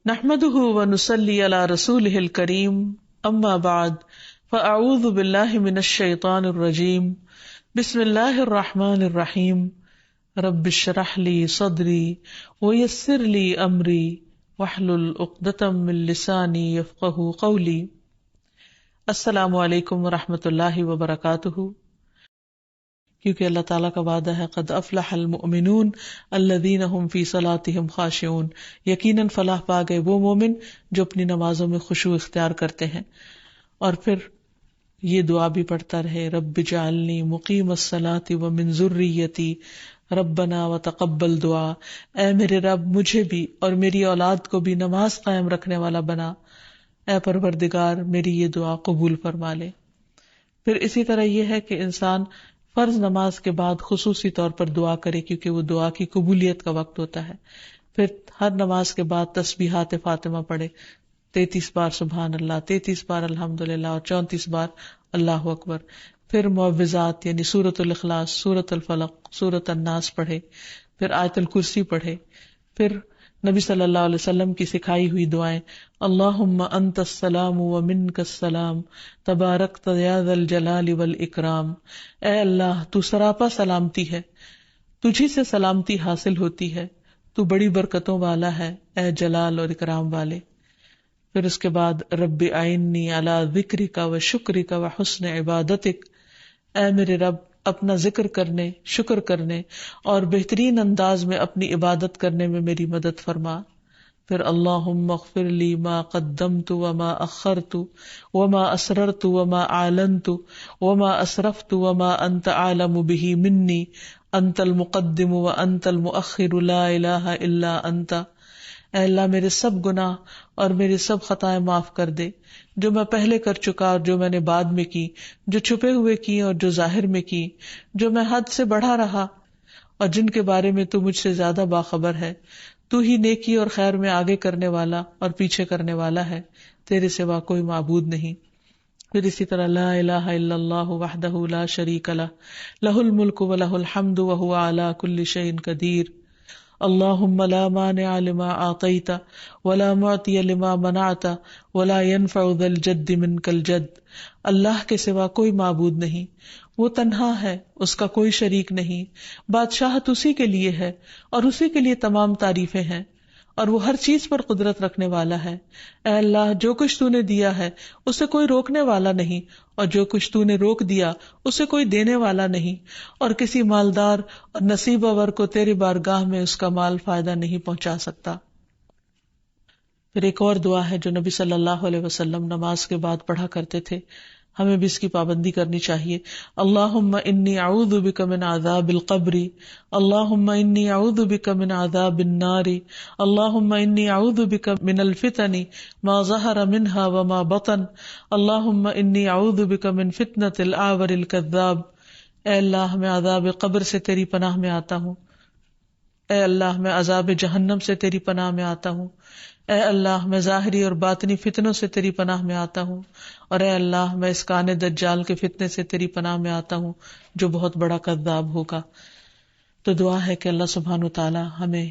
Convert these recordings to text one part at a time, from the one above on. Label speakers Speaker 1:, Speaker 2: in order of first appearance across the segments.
Speaker 1: نحمده ونصلي على رسوله الكريم اما بعد فاعوذ بالله من الشيطان الرجيم بسم الله الرحمن الرحيم رب اشرح لي صدري ويسر لي امري واحلل عقدة من لساني يفقهوا قولي۔ السلام علیکم ورحمۃ اللہ وبرکاتہ۔ کیونکہ اللہ تعالیٰ کا وعدہ ہے قد افلح المؤمنون الذین هم فی صلاتهم خاشعون، یقیناً فلاح پا گئے وہ مومن جو اپنی نمازوں میں خشوع اختیار کرتے ہیں۔ اور پھر یہ دعا بھی پڑھتا رہے، رب اجعلنی مقیم الصلاۃ ومن ذریتی ربنا وتقبل دعا، اے میرے رب مجھے بھی اور میری اولاد کو بھی نماز قائم رکھنے والا بنا، اے پروردگار میری یہ دعا قبول فرما لے۔ پھر اسی طرح یہ ہے کہ انسان فرض نماز کے بعد خصوصی طور پر دعا کرے، کیونکہ وہ دعا کی قبولیت کا وقت ہوتا ہے۔ پھر ہر نماز کے بعد تسبیحات فاطمہ پڑھے، 33 بار سبحان اللہ، 33 بار الحمدللہ اور 34 بار اللہ اکبر۔ پھر معوذات یعنی سورۃ الاخلاص، سورۃ الفلق، سورۃ الناس پڑھے، پھر آیت الکرسی پڑھے، پھر نبی صلی اللہ علیہ وسلم کی سکھائی ہوئی دعائیں، اللہم انت السلام ومنک السلام تبارکت یا ذا الجلال والاکرام، اے اللہ تو سراپا سلامتی ہے، تجھی سے سلامتی حاصل ہوتی ہے، تو بڑی برکتوں والا ہے، اے جلال اور اکرام والے۔ پھر اس کے بعد رب اعنی علی ذکرک و شکرک و حسن عبادتک، اے میرے رب اپنا ذکر کرنے، شکر کرنے اور بہترین انداز میں اپنی عبادت کرنے میں میری مدد فرما۔ پھر اللہم اغفر لی ما قدمت وما اخرت وما اسررت وما اعلنت وما اسرفت وما انت اعلم به منی انت المقدم وانت المؤخر لا الہ الا انت، اے اللہ میرے سب گناہ اور میری سب خطائیں معاف کر دے، جو میں پہلے کر چکا اور جو میں نے بعد میں کی، جو چھپے ہوئے کی اور جو ظاہر میں کی، جو میں حد سے بڑھا رہا اور جن کے بارے میں تو مجھ سے زیادہ باخبر ہے۔ تو ہی نیکی اور خیر میں آگے کرنے والا اور پیچھے کرنے والا ہے، تیرے سوا کوئی معبود نہیں۔ پھر اسی طرح لا الہ الا اللہ وحدہ لا شریک لہ، لہ الملک ولہ الحمد وہو علی کل شیء قدیر، اللہم لا مانع لما اعطیت ولا معطی لما منعت ولا ينفع ذا الجد منک الجد، اللہ کے سوا کوئی معبود نہیں، وہ تنہا ہے، اس کا کوئی شریک نہیں، بادشاہت اسی کے لیے ہے اور اسی کے لیے تمام تعریفیں ہیں، اور وہ ہر چیز پر قدرت رکھنے والا ہے۔ اے اللہ جو کچھ تو نے دیا ہے اسے کوئی روکنے والا نہیں، اور جو کچھ تو نے روک دیا اسے کوئی دینے والا نہیں، اور کسی مالدار اور نصیب ور کو تیری بارگاہ میں اس کا مال فائدہ نہیں پہنچا سکتا۔ پھر ایک اور دعا ہے جو نبی صلی اللہ علیہ وسلم نماز کے بعد پڑھا کرتے تھے، ہمیں بھی اس کی پابندی کرنی چاہیے۔ اللہم انی اعوذ بک من عذاب القبر، اللہم انی اعوذ بک من عذاب النار، اللہم انی اعوذ بک من الفتن ما ظہر منها وما بطن، اللہم انی اعوذ بک من فتنة الاعور الکذاب، اے اللہ میں عذاب قبر سے تیری پناہ میں آتا ہوں، اے اللہ میں عذاب جہنم سے تیری پناہ میں آتا ہوں، اے اللہ میں ظاہری اور باطنی فتنوں سے تیری پناہ میں آتا ہوں، اور اے اللہ میں اس کان دجال کے فتنے سے تیری پناہ میں آتا ہوں جو بہت بڑا کذاب ہوگا۔ تو دعا ہے کہ اللہ سبحانہ وتعالی ہمیں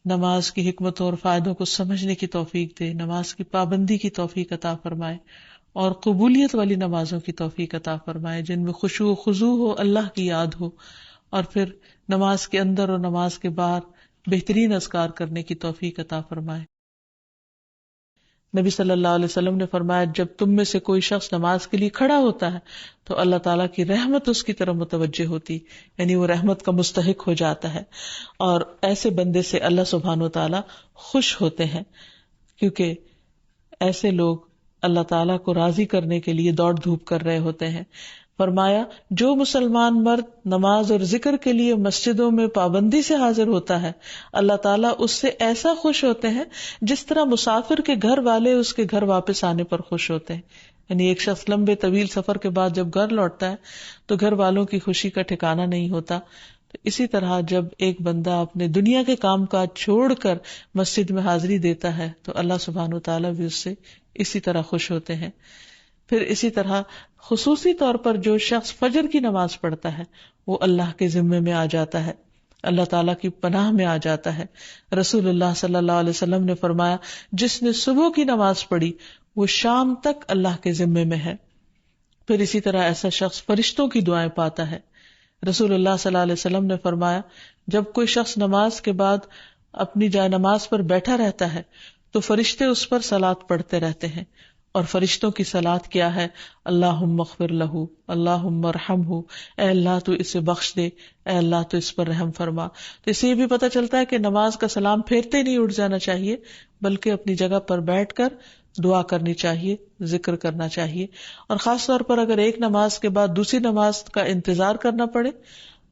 Speaker 1: نماز کی حکمتوں اور فائدوں کو سمجھنے کی توفیق دے، نماز کی پابندی کی توفیق عطا فرمائے، اور قبولیت والی نمازوں کی توفیق عطا فرمائے جن میں خشوع و خضوع ہو، اللہ کی یاد ہو، اور پھر نماز کے اندر اور نماز کے باہر بہترین اذکار کرنے کی توفیق عطا فرمائے۔ نبی صلی اللہ علیہ وسلم نے فرمایا جب تم میں سے کوئی شخص نماز کے لیے کھڑا ہوتا ہے تو اللہ تعالیٰ کی رحمت اس کی طرف متوجہ ہوتی، یعنی وہ رحمت کا مستحق ہو جاتا ہے، اور ایسے بندے سے اللہ سبحانہ و تعالیٰ خوش ہوتے ہیں، کیونکہ ایسے لوگ اللہ تعالیٰ کو راضی کرنے کے لیے دوڑ دھوپ کر رہے ہوتے ہیں۔ فرمایا جو مسلمان مرد نماز اور ذکر کے لیے مسجدوں میں پابندی سے حاضر ہوتا ہے، اللہ تعالیٰ اس سے ایسا خوش ہوتے ہیں جس طرح مسافر کے گھر والے اس کے گھر واپس آنے پر خوش ہوتے ہیں۔ یعنی ایک شخص لمبے طویل سفر کے بعد جب گھر لوٹتا ہے تو گھر والوں کی خوشی کا ٹھکانہ نہیں ہوتا، تو اسی طرح جب ایک بندہ اپنے دنیا کے کام کاج چھوڑ کر مسجد میں حاضری دیتا ہے تو اللہ سبحانہ وتعالیٰ بھی اس سے اسی طرح خوش ہوتے ہیں۔ پھر اسی طرح خصوصی طور پر جو شخص فجر کی نماز پڑھتا ہے وہ اللہ کے ذمے میں آ جاتا ہے۔ اللہ تعالیٰ کی پناہ میں آ جاتا ہے. رسول اللہ صلی اللہ علیہ وسلم نے فرمایا جس نے صبح کی نماز پڑھی وہ شام تک اللہ کے ذمے میں ہے. پھر اسی طرح ایسا شخص فرشتوں کی دعائیں پاتا ہے. رسول اللہ صلی اللہ علیہ وسلم نے فرمایا جب کوئی شخص نماز کے بعد اپنی جائے نماز پر بیٹھا رہتا ہے تو فرشتے اس پر صلاۃ پڑھتے رہتے ہیں. اور فرشتوں کی صلاۃ کیا ہے؟ اللہم اغفر لہ، اللہم ارحمہ، اے اللہ تو اسے بخش دے، اے اللہ تو اس پر رحم فرما. تو اس سے یہ بھی پتہ چلتا ہے کہ نماز کا سلام پھیرتے نہیں اٹھ جانا چاہیے، بلکہ اپنی جگہ پر بیٹھ کر دعا کرنی چاہیے، ذکر کرنا چاہیے. اور خاص طور پر اگر ایک نماز کے بعد دوسری نماز کا انتظار کرنا پڑے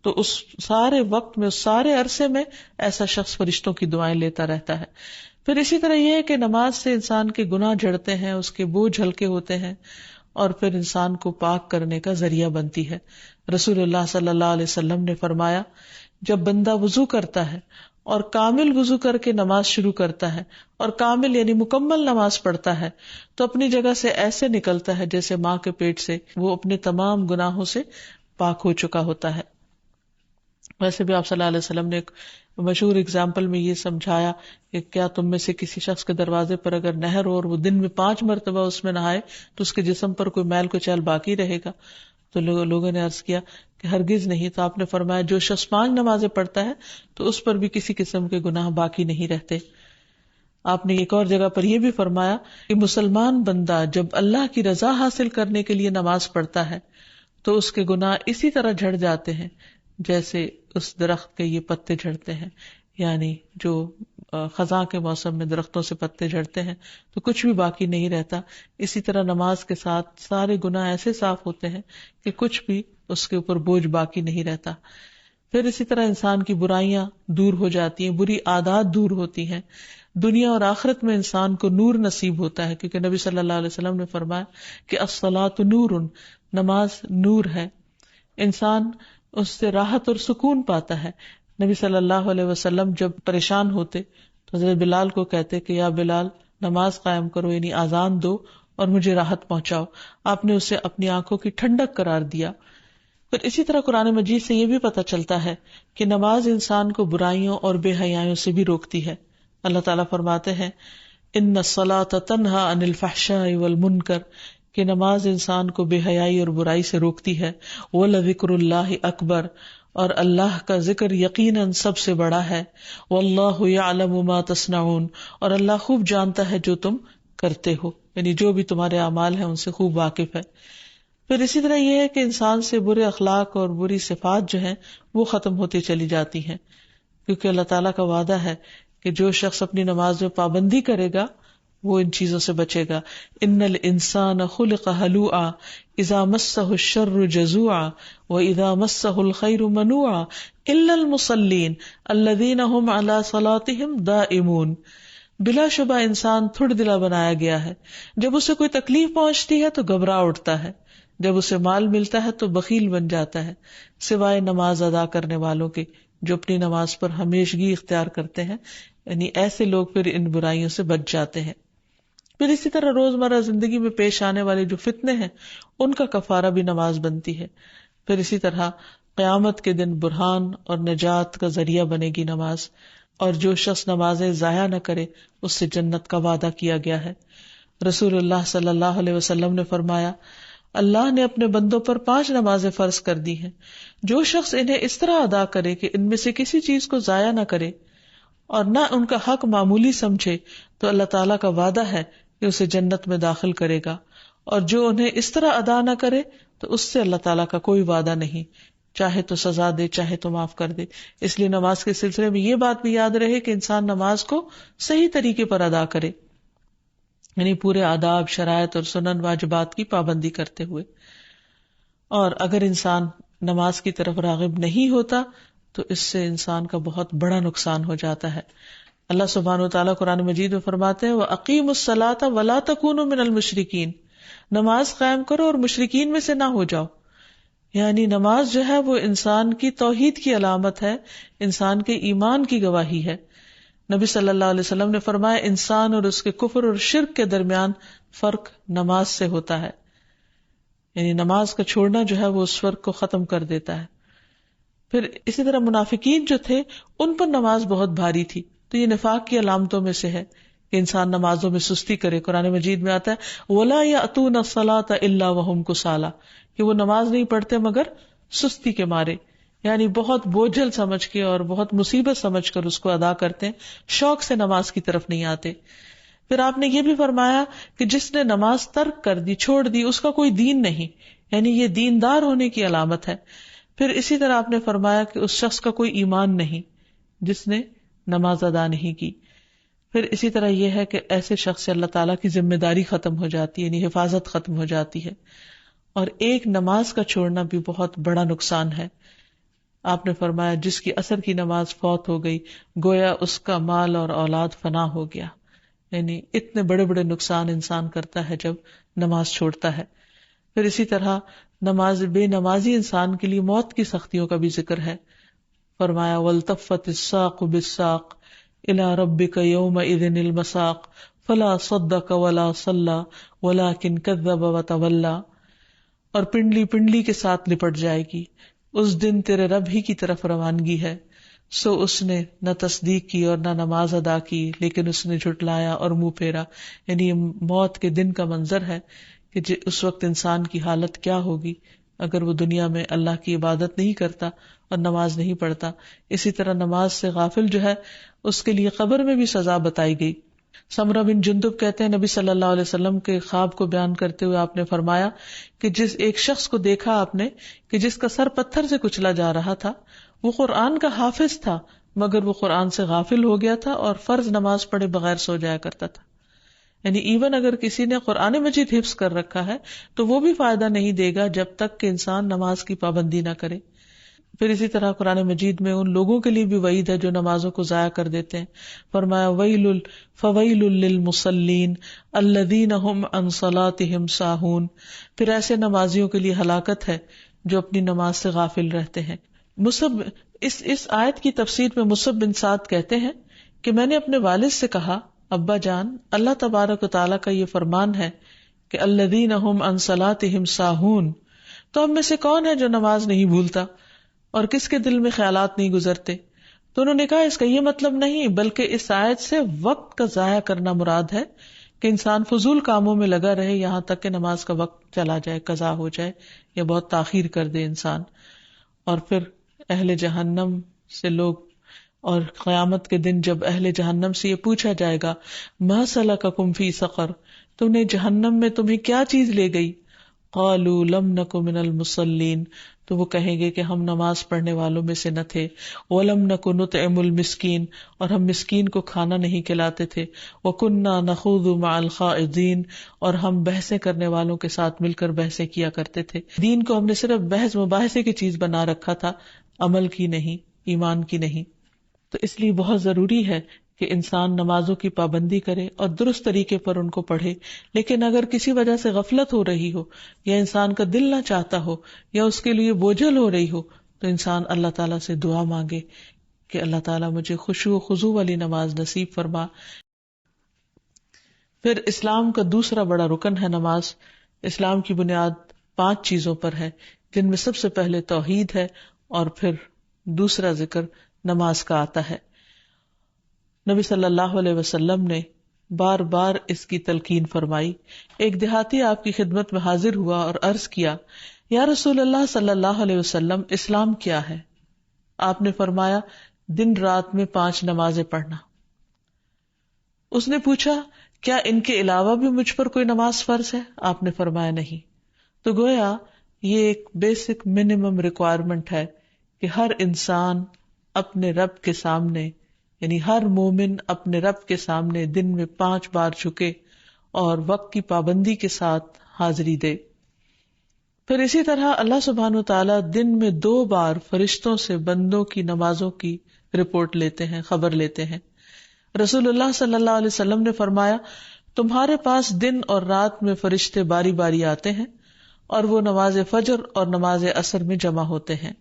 Speaker 1: تو اس سارے وقت میں، اس سارے عرصے میں ایسا شخص فرشتوں کی دعائیں لیتا رہتا ہے. پھر اسی طرح یہ ہے کہ نماز سے انسان کے گناہ جھڑتے ہیں، اس کے بوجھ ہلکے ہوتے ہیں، اور پھر انسان کو پاک کرنے کا ذریعہ بنتی ہے. رسول اللہ صلی اللہ علیہ وسلم نے فرمایا جب بندہ وضو کرتا ہے اور کامل وضو کر کے نماز شروع کرتا ہے، اور کامل یعنی مکمل نماز پڑھتا ہے، تو اپنی جگہ سے ایسے نکلتا ہے جیسے ماں کے پیٹ سے وہ اپنے تمام گناہوں سے پاک ہو چکا ہوتا ہے. ویسے بھی آپ صلی اللہ علیہ وسلم نے ایک مشہور اگزامپل میں یہ سمجھایا کہ کیا تم میں سے کسی شخص کے دروازے پر اگر نہر ہو اور وہ دن میں 5 مرتبہ اس میں نہائے تو اس کے جسم پر کوئی میل کچیل باقی رہے گا؟ تو لوگوں نے عرض کیا کہ ہرگز نہیں. تو آپ نے فرمایا جو شخص 5 نمازیں پڑھتا ہے تو اس پر بھی کسی قسم کے گناہ باقی نہیں رہتے. آپ نے ایک اور جگہ پر یہ بھی فرمایا کہ مسلمان بندہ جب اللہ کی رضا حاصل کرنے کے لیے نماز پڑھتا ہے تو اس کے گناہ اسی طرح جھڑ جاتے ہیں جیسے اس درخت کے یہ پتے جھڑتے ہیں. یعنی جو خزاں کے موسم میں درختوں سے پتے جھڑتے ہیں تو کچھ بھی باقی نہیں رہتا. اسی طرح نماز کے ساتھ سارے گناہ ایسے صاف ہوتے ہیں کہ کچھ بھی اس کے اوپر بوجھ باقی نہیں رہتا. پھر اسی طرح انسان کی برائیاں دور ہو جاتی ہیں، بری عادات دور ہوتی ہیں. دنیا اور آخرت میں انسان کو نور نصیب ہوتا ہے، کیونکہ نبی صلی اللہ علیہ وسلم نے فرمایا کہ الصلاۃ نور، نماز نور ہے. انسان اس سے راحت اور سکون پاتا ہے. نبی صلی اللہ علیہ وسلم جب پریشان ہوتے تو حضرت بلال کو کہتے کہ یا بلال نماز قائم کرو، یعنی اذان دو اور مجھے راحت پہنچاؤ. آپ نے اسے اپنی آنکھوں کی ٹھنڈک قرار دیا. پھر اسی طرح قرآن مجید سے یہ بھی پتہ چلتا ہے کہ نماز انسان کو برائیوں اور بے حیائیوں سے بھی روکتی ہے. اللہ تعالیٰ فرماتے ہیں ان الصلاۃ تنہی عن الفحشاء والمنکر، کہ نماز انسان کو بے حیائی اور برائی سے روکتی ہے. وَلَذِكْرُ اللَّهِ اکبر، اور اللہ کا ذکر یقیناً سب سے بڑا ہے. وَاللَّهُ يَعْلَمُ مَا تَصْنَعُونَ، اور اللہ خوب جانتا ہے جو تم کرتے ہو، یعنی جو بھی تمہارے اعمال ہیں ان سے خوب واقف ہے. پھر اسی طرح یہ ہے کہ انسان سے برے اخلاق اور بری صفات جو ہیں وہ ختم ہوتی چلی جاتی ہیں، کیونکہ اللہ تعالیٰ کا وعدہ ہے کہ جو شخص اپنی نماز میں پابندی کرے گا وہ ان چیزوں سے بچے گا. ان الانسان خلق ہلوعا اذا مسہ الشر جزوعا واذا مسہ الخیر منوعا الا المصلین الذین هم علی صلاتهم دائمون. بلا شبہ انسان تھوڑ دلا بنایا گیا ہے، جب اسے کوئی تکلیف پہنچتی ہے تو گھبرا اٹھتا ہے، جب اسے مال ملتا ہے تو بخیل بن جاتا ہے، سوائے نماز ادا کرنے والوں کے جو اپنی نماز پر ہمیشگی اختیار کرتے ہیں. یعنی ایسے لوگ پھر ان برائیوں سے بچ جاتے ہیں. پھر اسی طرح روزمرہ زندگی میں پیش آنے والے جو فتنے ہیں ان کا کفارہ بھی نماز بنتی ہے. پھر اسی طرح قیامت کے دن برہان اور نجات کا ذریعہ بنے گی نماز، اور جو شخص نمازیں ضائع نہ کرے اس سے جنت کا وعدہ کیا گیا ہے. رسول اللہ صلی اللہ علیہ وسلم نے فرمایا اللہ نے اپنے بندوں پر 5 نمازیں فرض کر دی ہیں، جو شخص انہیں اس طرح ادا کرے کہ ان میں سے کسی چیز کو ضائع نہ کرے اور نہ ان کا حق معمولی سمجھے تو اللہ تعالیٰ کا وعدہ ہے کہ اسے جنت میں داخل کرے گا، اور جو انہیں اس طرح ادا نہ کرے تو اس سے اللہ تعالیٰ کا کوئی وعدہ نہیں، چاہے تو سزا دے چاہے تو معاف کر دے. اس لیے نماز کے سلسلے میں یہ بات بھی یاد رہے کہ انسان نماز کو صحیح طریقے پر ادا کرے، یعنی پورے آداب، شرائط اور سنن واجبات کی پابندی کرتے ہوئے. اور اگر انسان نماز کی طرف راغب نہیں ہوتا تو اس سے انسان کا بہت بڑا نقصان ہو جاتا ہے. اللہ سبحانہ و تعالیٰ قرآن مجید میں فرماتے ہیں وَأَقِيمُوا الصَّلَاةَ وَلَا تَكُونُوا مِنَ الْمُشْرِكِينَ، نماز قائم کرو اور مشرکین میں سے نہ ہو جاؤ. یعنی نماز جو ہے وہ انسان کی توحید کی علامت ہے، انسان کے ایمان کی گواہی ہے. نبی صلی اللہ علیہ وسلم نے فرمایا انسان اور اس کے کفر اور شرک کے درمیان فرق نماز سے ہوتا ہے، یعنی نماز کا چھوڑنا جو ہے وہ اس فرق کو ختم کر دیتا ہے. پھر اسی طرح منافقین جو تھے ان پر نماز بہت بھاری تھی، تو یہ نفاق کی علامتوں میں سے ہے کہ انسان نمازوں میں سستی کرے. قرآن مجید میں آتا ہے وَلَا يَأْتُونَ الصَّلَاةَ إِلَّا وَهُمْ كُسَالَىٰ، کہ وہ نماز نہیں پڑھتے مگر سستی کے مارے، یعنی بہت بوجھل سمجھ کے اور بہت مصیبت سمجھ کر اس کو ادا کرتے ہیں، شوق سے نماز کی طرف نہیں آتے. پھر آپ نے یہ بھی فرمایا کہ جس نے نماز ترک کر دی، چھوڑ دی، اس کا کوئی دین نہیں، یعنی یہ دیندار ہونے کی علامت ہے. پھر اسی طرح آپ نے فرمایا کہ اس شخص کا کوئی ایمان نہیں جس نے نماز ادا نہیں کی. پھر اسی طرح یہ ہے کہ ایسے شخص سے اللہ تعالیٰ کی ذمہ داری ختم ہو جاتی ہے، یعنی حفاظت ختم ہو جاتی ہے. اور ایک نماز کا چھوڑنا بھی بہت بڑا نقصان ہے. آپ نے فرمایا جس کی عصر کی نماز فوت ہو گئی گویا اس کا مال اور اولاد فنا ہو گیا. یعنی اتنے بڑے بڑے نقصان انسان کرتا ہے جب نماز چھوڑتا ہے. پھر اسی طرح بے نمازی انسان کے لیے موت کی سختیوں کا بھی ذکر ہے. فرمایا وَالْتَفَّتِ السَّاقُ بِالسَّاقِ إِلَىٰ رَبِّكَ يَوْمَئِذٍ الْمَسَاقُ فَلَا صَدَّقَ وَلَا صَلَّىٰ وَلَٰكِنْ كَذَّبَ وَتَوَلَّىٰ. اور پنڈلی پنڈلی کے ساتھ لپٹ جائے گی، اس دن تیرے رب ہی کی طرف روانگی ہے، سو اس نے نہ تصدیق کی اور نہ نماز ادا کی، لیکن اس نے جھٹلایا اور منہ پھیرا. یعنی یہ موت کے دن کا منظر ہے کہ اس وقت انسان کی حالت کیا ہوگی اگر وہ دنیا میں اللہ کی عبادت نہیں کرتا اور نماز نہیں پڑھتا. اسی طرح نماز سے غافل جو ہے اس کے لیے قبر میں بھی سزا بتائی گئی. سمرہ بن جندب کہتے ہیں نبی صلی اللہ علیہ وسلم کے خواب کو بیان کرتے ہوئے آپ نے فرمایا کہ جس ایک شخص کو دیکھا آپ نے کہ جس کا سر پتھر سے کچلا جا رہا تھا، وہ قرآن کا حافظ تھا مگر وہ قرآن سے غافل ہو گیا تھا اور فرض نماز پڑھے بغیر سو جایا کرتا تھا. یعنی ایون اگر کسی نے قرآن مجید حفظ کر رکھا ہے تو وہ بھی فائدہ نہیں دے گا جب تک کہ انسان نماز کی پابندی نہ کرے. پھر اسی طرح قرآن مجید میں ان لوگوں کے لیے بھی وعید ہے جو نمازوں کو ضائع کر دیتے ہیں. فرمایا فویل للمصلین الذین هم عن صلاتهم ساہون. پھر ایسے نمازیوں کے لیے ہلاکت ہے جو اپنی نماز سے غافل رہتے ہیں. اس آیت کی تفسیر میں مصعب بن سعد کہتے ہیں کہ میں نے اپنے والد سے کہا ابا جان، اللہ تبارک و تعالیٰ کا یہ فرمان ہے کہ الذین هم عن صلاتهم ساہون، تو ہم میں سے کون ہے جو نماز نہیں بھولتا اور کس کے دل میں خیالات نہیں گزرتے؟ تو انہوں نے کہا اس کا یہ مطلب نہیں، بلکہ اس آیت سے وقت کا ضائع کرنا مراد ہے کہ انسان فضول کاموں میں لگا رہے یہاں تک کہ نماز کا وقت چلا جائے، قضا ہو جائے یا بہت تاخیر کر دے انسان. اور پھر اہل جہنم سے لوگ، اور قیامت کے دن جب اہل جہنم سے یہ پوچھا جائے گا ما سلککم فی سقر، تم نے جہنم میں تمہیں کیا چیز لے گئی؟ قالوا لم نک من المصلین، تو وہ کہیں گے کہ ہم نماز پڑھنے والوں میں سے نہ تھے. وَلَمْ نَكُ نُطْعِمُ الْمِسْكِينَ، اور ہم مسکین کو کھانا نہیں کھلاتے تھے. وَكُنَّا نَخُوضُ مَعَ الْخَائِضِينَ، اور ہم بحثیں کرنے والوں کے ساتھ مل کر بحثیں کیا کرتے تھے. دین کو ہم نے صرف بحث مباحثے کی چیز بنا رکھا تھا، عمل کی نہیں، ایمان کی نہیں. تو اس لیے بہت ضروری ہے کہ انسان نمازوں کی پابندی کرے اور درست طریقے پر ان کو پڑھے. لیکن اگر کسی وجہ سے غفلت ہو رہی ہو یا انسان کا دل نہ چاہتا ہو یا اس کے لیے بوجھل ہو رہی ہو تو انسان اللہ تعالیٰ سے دعا مانگے کہ اللہ تعالیٰ مجھے خشوع و خضوع والی نماز نصیب فرما. پھر اسلام کا دوسرا بڑا رکن ہے نماز. اسلام کی بنیاد 5 چیزوں پر ہے، جن میں سب سے پہلے توحید ہے اور پھر دوسرا ذکر نماز کا آتا ہے. نبی صلی اللہ علیہ وسلم نے بار بار اس کی تلقین فرمائی. ایک دیہاتی آپ کی خدمت میں حاضر ہوا اور عرض کیا یا رسول اللہ صلی اللہ علیہ وسلم، اسلام کیا ہے؟ آپ نے فرمایا دن رات میں 5 نمازیں پڑھنا. اس نے پوچھا کیا ان کے علاوہ بھی مجھ پر کوئی نماز فرض ہے؟ آپ نے فرمایا نہیں. تو گویا یہ ایک بیسک منیمم ریکوائرمنٹ ہے کہ ہر انسان اپنے رب کے سامنے، یعنی ہر مومن اپنے رب کے سامنے دن میں 5 بار جھکے اور وقت کی پابندی کے ساتھ حاضری دے. پھر اسی طرح اللہ سبحانہ وتعالی دن میں 2 بار فرشتوں سے بندوں کی نمازوں کی رپورٹ لیتے ہیں، خبر لیتے ہیں. رسول اللہ صلی اللہ علیہ وسلم نے فرمایا تمہارے پاس دن اور رات میں فرشتے باری باری آتے ہیں اور وہ نماز فجر اور نماز عصر میں جمع ہوتے ہیں.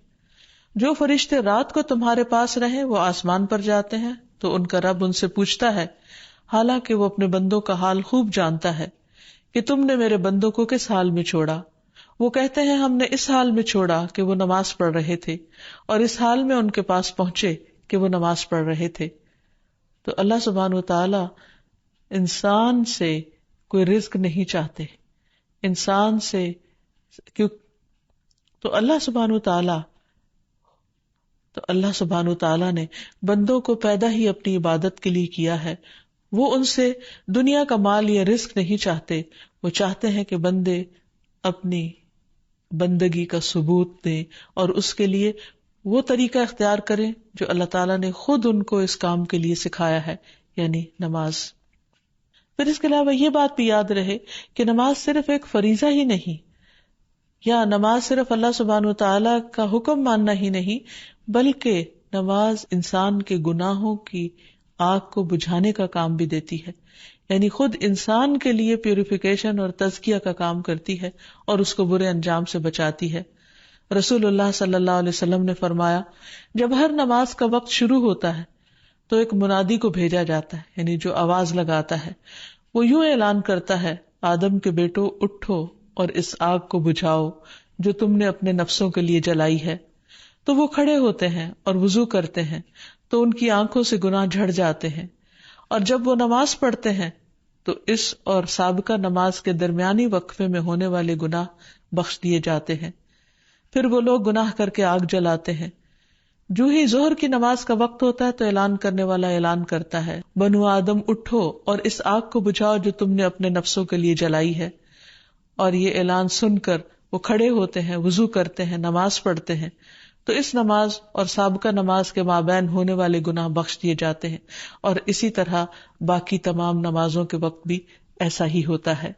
Speaker 1: جو فرشتے رات کو تمہارے پاس رہیں وہ آسمان پر جاتے ہیں تو ان کا رب ان سے پوچھتا ہے، حالانکہ وہ اپنے بندوں کا حال خوب جانتا ہے، کہ تم نے میرے بندوں کو کس حال میں چھوڑا. وہ کہتے ہیں ہم نے اس حال میں چھوڑا کہ وہ نماز پڑھ رہے تھے، اور اس حال میں ان کے پاس پہنچے کہ وہ نماز پڑھ رہے تھے۔ تو اللہ سبحانہ وتعالی انسان سے کوئی رزق نہیں چاہتے، انسان سے کیوں؟ تو اللہ سبحانہ وتعالی نے بندوں کو پیدا ہی اپنی عبادت کے لیے کیا ہے۔ وہ ان سے دنیا کا مال یا رزق نہیں چاہتے، وہ چاہتے ہیں کہ بندے اپنی بندگی کا ثبوت دیں اور اس کے لیے وہ طریقہ اختیار کریں جو اللہ تعالیٰ نے خود ان کو اس کام کے لیے سکھایا ہے، یعنی نماز۔ پھر اس کے علاوہ یہ بات بھی یاد رہے کہ نماز صرف ایک فریضہ ہی نہیں، یا نماز صرف اللہ سبحانہ وتعالیٰ کا حکم ماننا ہی نہیں، بلکہ نماز انسان کے گناہوں کی آگ کو بجھانے کا کام بھی دیتی ہے، یعنی خود انسان کے لیے پیوریفیکیشن اور تزکیہ کا کام کرتی ہے اور اس کو برے انجام سے بچاتی ہے۔ رسول اللہ صلی اللہ علیہ وسلم نے فرمایا، جب ہر نماز کا وقت شروع ہوتا ہے تو ایک منادی کو بھیجا جاتا ہے، یعنی جو آواز لگاتا ہے، وہ یوں اعلان کرتا ہے، آدم کے بیٹو اٹھو اور اس آگ کو بجھاؤ جو تم نے اپنے نفسوں کے لیے جلائی ہے۔ تو وہ کھڑے ہوتے ہیں اور وضو کرتے ہیں تو ان کی آنکھوں سے گناہ جھڑ جاتے ہیں، اور جب وہ نماز پڑھتے ہیں تو اس اور سابقہ نماز کے درمیانی وقفے میں ہونے والے گناہ بخش دیے جاتے ہیں۔ پھر وہ لوگ گناہ کر کے آگ جلاتے ہیں۔ جو ہی ظہر کی نماز کا وقت ہوتا ہے تو اعلان کرنے والا اعلان کرتا ہے، بنو آدم اٹھو اور اس آگ کو بجھاؤ جو تم نے اپنے نفسوں کے لیے جلائی ہے۔ اور یہ اعلان سن کر وہ کھڑے ہوتے ہیں، وضو کرتے ہیں، نماز پڑھتے ہیں، تو اس نماز اور سابقہ نماز کے مابین ہونے والے گناہ بخش دیے جاتے ہیں، اور اسی طرح باقی تمام نمازوں کے وقت بھی ایسا ہی ہوتا ہے۔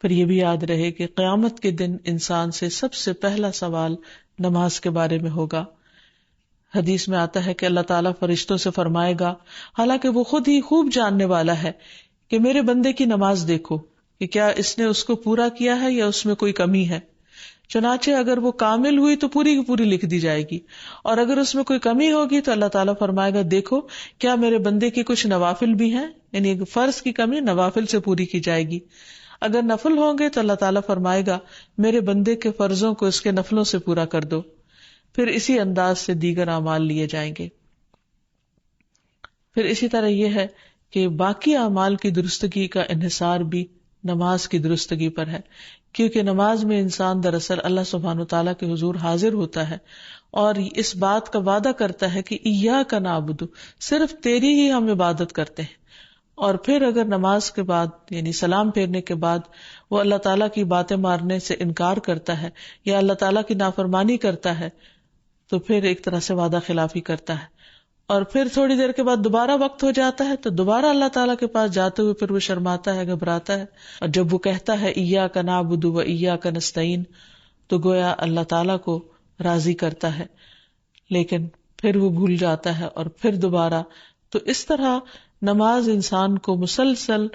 Speaker 1: پھر یہ بھی یاد رہے کہ قیامت کے دن انسان سے سب سے پہلا سوال نماز کے بارے میں ہوگا۔ حدیث میں آتا ہے کہ اللہ تعالیٰ فرشتوں سے فرمائے گا، حالانکہ وہ خود ہی خوب جاننے والا ہے، کہ میرے بندے کی نماز دیکھو کہ کیا اس نے اس کو پورا کیا ہے یا اس میں کوئی کمی ہے۔ چنانچہ اگر وہ کامل ہوئی تو پوری کی پوری لکھ دی جائے گی، اور اگر اس میں کوئی کمی ہوگی تو اللہ تعالیٰ فرمائے گا، دیکھو کیا میرے بندے کی کچھ نوافل بھی ہیں، یعنی فرض کی کمی نوافل سے پوری کی جائے گی۔ اگر نفل ہوں گے تو اللہ تعالیٰ فرمائے گا، میرے بندے کے فرضوں کو اس کے نفلوں سے پورا کر دو۔ پھر اسی انداز سے دیگر اعمال لیے جائیں گے۔ پھر اسی طرح یہ ہے کہ باقی اعمال کی درستگی کا انحصار بھی نماز کی درستگی پر ہے، کیونکہ نماز میں انسان دراصل اللہ سبحانہ وتعالیٰ کے حضور حاضر ہوتا ہے اور اس بات کا وعدہ کرتا ہے کہ ایاک نعبد، صرف تیری ہی ہم عبادت کرتے ہیں۔ اور پھر اگر نماز کے بعد یعنی سلام پھیرنے کے بعد وہ اللہ تعالیٰ کی باتیں ماننے سے انکار کرتا ہے یا اللہ تعالیٰ کی نافرمانی کرتا ہے تو پھر ایک طرح سے وعدہ خلافی کرتا ہے، اور پھر تھوڑی دیر کے بعد دوبارہ وقت ہو جاتا ہے تو دوبارہ اللہ تعالیٰ کے پاس جاتے ہوئے پھر وہ شرماتا ہے، گھبراتا ہے، اور جب وہ کہتا ہے ایاک نعبد و ایاک نستعین تو گویا اللہ تعالیٰ کو راضی کرتا ہے، لیکن پھر وہ بھول جاتا ہے اور پھر دوبارہ۔ تو اس طرح نماز انسان کو مسلسل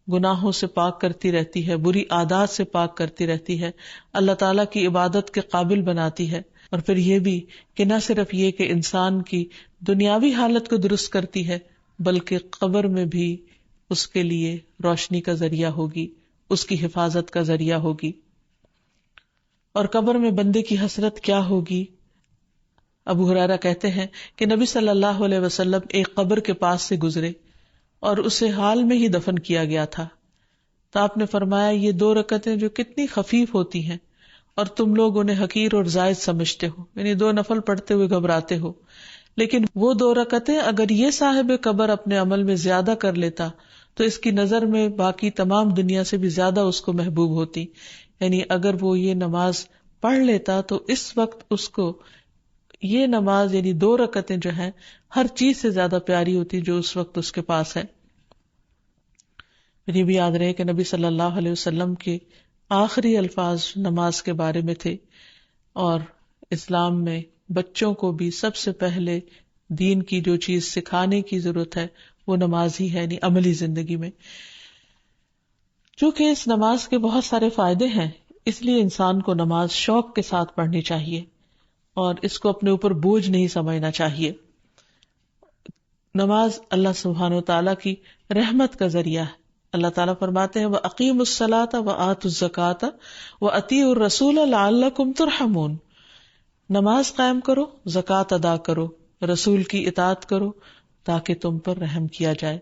Speaker 1: گناہوں سے پاک کرتی رہتی ہے، بری عادات سے پاک کرتی رہتی ہے، اللہ تعالیٰ کی عبادت کے قابل بناتی ہے، اور پھر یہ بھی کہ نہ صرف یہ کہ انسان کی دنیاوی حالت کو درست کرتی ہے بلکہ قبر میں بھی اس کے لیے روشنی کا ذریعہ ہوگی، اس کی حفاظت کا ذریعہ ہوگی۔ اور قبر میں بندے کی حسرت کیا ہوگی؟ ابو ہریرہ کہتے ہیں کہ نبی صلی اللہ علیہ وسلم ایک قبر کے پاس سے گزرے اور اسے حال میں ہی دفن کیا گیا تھا، تو آپ نے فرمایا، یہ 2 رکعتیں جو کتنی خفیف ہوتی ہیں اور تم لوگ انہیں حقیر اور زائد سمجھتے ہو، یعنی 2 نفل پڑھتے ہوئے گھبراتے ہو، لیکن وہ 2 رکعتیں اگر یہ صاحب قبر اپنے عمل میں زیادہ کر لیتا تو اس کی نظر میں باقی تمام دنیا سے بھی زیادہ اس کو محبوب ہوتی، یعنی اگر وہ یہ نماز پڑھ لیتا تو اس وقت اس کو یہ نماز یعنی 2 رکعتیں جو ہیں ہر چیز سے زیادہ پیاری ہوتی جو اس وقت اس کے پاس ہے۔ یہ بھی یاد رہے کہ نبی صلی اللہ علیہ وسلم کے آخری الفاظ نماز کے بارے میں تھے، اور اسلام میں بچوں کو بھی سب سے پہلے دین کی جو چیز سکھانے کی ضرورت ہے وہ نماز ہی ہے، یعنی عملی زندگی میں۔ چونکہ اس نماز کے بہت سارے فائدے ہیں، اس لیے انسان کو نماز شوق کے ساتھ پڑھنی چاہیے اور اس کو اپنے اوپر بوجھ نہیں سمجھنا چاہیے۔ نماز اللہ سبحانہ وتعالیٰ کی رحمت کا ذریعہ ہے، اللہ تعالیٰ فرماتے ہیں وَأَقِيمُوا الصَّلَاةَ وَآتُوا الزَّكَاةَ وَأَطِيعُوا الرَّسُولَ لَعَلَّكُمْ تُرْحَمُونَ، نماز قائم کرو، زکوٰۃ ادا کرو، رسول کی اطاعت کرو تاکہ تم پر رحم کیا جائے.